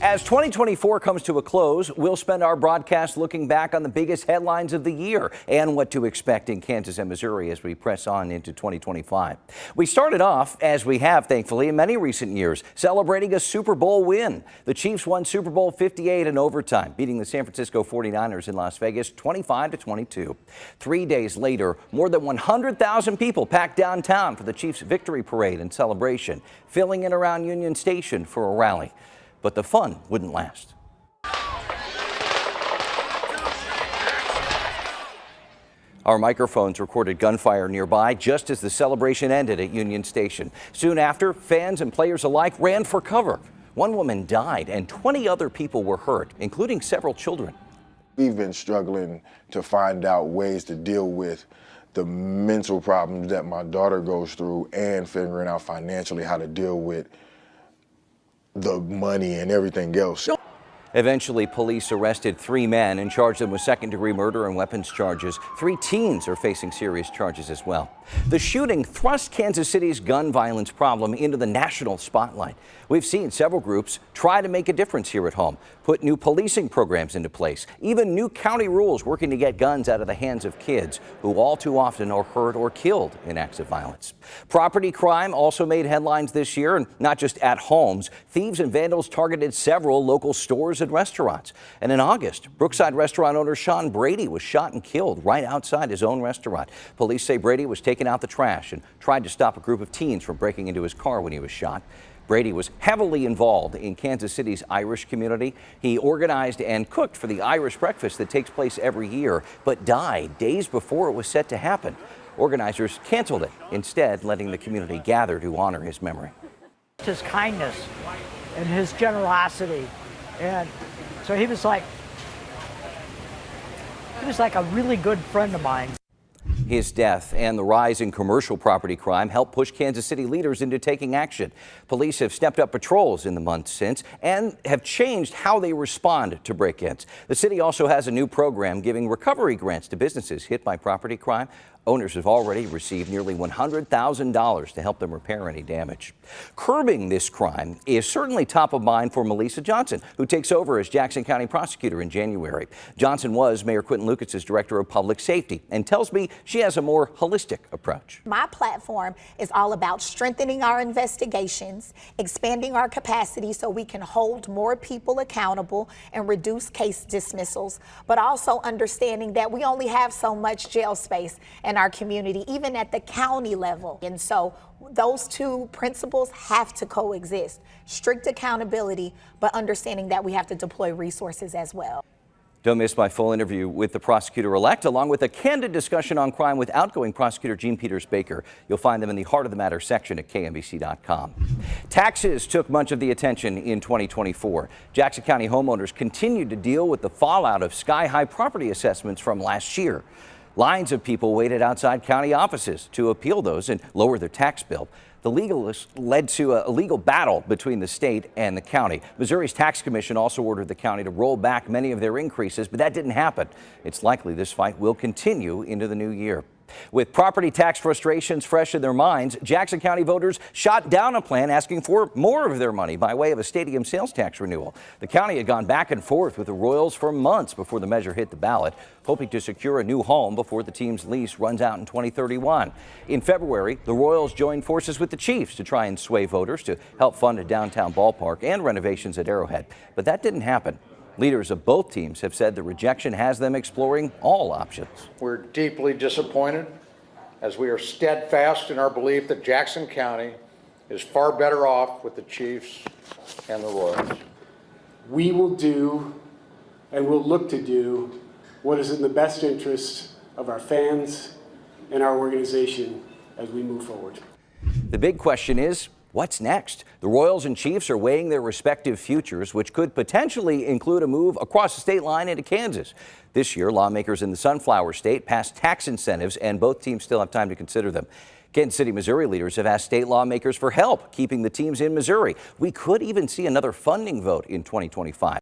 As 2024 comes to a close, we'll spend our broadcast looking back on the biggest headlines of the year and what to expect in Kansas and Missouri as we press on into 2025. We started off, as we have thankfully in many recent years, celebrating a Super Bowl win. The Chiefs won Super Bowl 58 in overtime, beating the San Francisco 49ers in Las Vegas 25-22. 3 days later, more than 100,000 people packed downtown for the Chiefs' victory parade and celebration, filling in around Union Station for a rally. But the fun wouldn't last. Our microphones recorded gunfire nearby just as the celebration ended at Union Station. Soon after, fans and players alike ran for cover. One woman died and 20 other people were hurt, including several children. We've been struggling to find out ways to deal with the mental problems that my daughter goes through and figuring out financially how to deal with the money and everything else. Eventually, police arrested 3 men and charged them with second-degree murder and weapons charges. 3 teens are facing serious charges as well. The shooting thrust Kansas City's gun violence problem into the national spotlight. We've seen several groups try to make a difference here at home, put new policing programs into place, even new county rules working to get guns out of the hands of kids who all too often are hurt or killed in acts of violence. Property crime also made headlines this year, and not just at homes. Thieves and vandals targeted several local stores and restaurants. And in August, Brookside restaurant owner Sean Brady was shot and killed right outside his own restaurant. Police say Brady was taking out the trash and tried to stop a group of teens from breaking into his car when he was shot. Brady was heavily involved in Kansas City's Irish community. He organized and cooked for the Irish breakfast that takes place every year, but died days before it was set to happen. Organizers canceled it, instead letting the community gather to honor his memory. His kindness and his generosity, and so he was like a really good friend of mine. His death and the rise in commercial property crime helped push Kansas City leaders into taking action. Police have stepped up patrols in the months since and have changed how they respond to break-ins. The city also has a new program giving recovery grants to businesses hit by property crime. Owners have already received nearly $100,000 to help them repair any damage. Curbing this crime is certainly top of mind for Melissa Johnson, who takes over as Jackson County prosecutor in January. Johnson was Mayor Quinton Lucas's director of public safety and tells me she has a more holistic approach. My platform is all about strengthening our investigations, expanding our capacity so we can hold more people accountable and reduce case dismissals, but also understanding that we only have so much jail space in our community, even at the county level. And so those two principles have to coexist. Strict accountability, but understanding that we have to deploy resources as well. Don't miss my full interview with the prosecutor-elect, along with a candid discussion on crime with outgoing prosecutor Jean Peters Baker. You'll find them in the Heart of the Matter section at KMBC.com. Taxes took much of the attention in 2024. Jackson County homeowners continued to deal with the fallout of sky-high property assessments from last year. Lines of people waited outside county offices to appeal those and lower their tax bill. The legalists led to a legal battle between the state and the county. Missouri's tax commission also ordered the county to roll back many of their increases, but that didn't happen. It's likely this fight will continue into the new year. With property tax frustrations fresh in their minds, Jackson County voters shot down a plan asking for more of their money by way of a stadium sales tax renewal. The county had gone back and forth with the Royals for months before the measure hit the ballot, hoping to secure a new home before the team's lease runs out in 2031. In February, the Royals joined forces with the Chiefs to try and sway voters to help fund a downtown ballpark and renovations at Arrowhead, but that didn't happen. Leaders of both teams have said the rejection has them exploring all options. We're deeply disappointed as we are steadfast in our belief that Jackson County is far better off with the Chiefs and the Royals. We will do and will look to do what is in the best interest of our fans and our organization as we move forward. The big question is, what's next? The Royals and Chiefs are weighing their respective futures, which could potentially include a move across the state line into Kansas. This year, lawmakers in the Sunflower State passed tax incentives, and both teams still have time to consider them. Kansas City, Missouri leaders have asked state lawmakers for help keeping the teams in Missouri. We could even see another funding vote in 2025.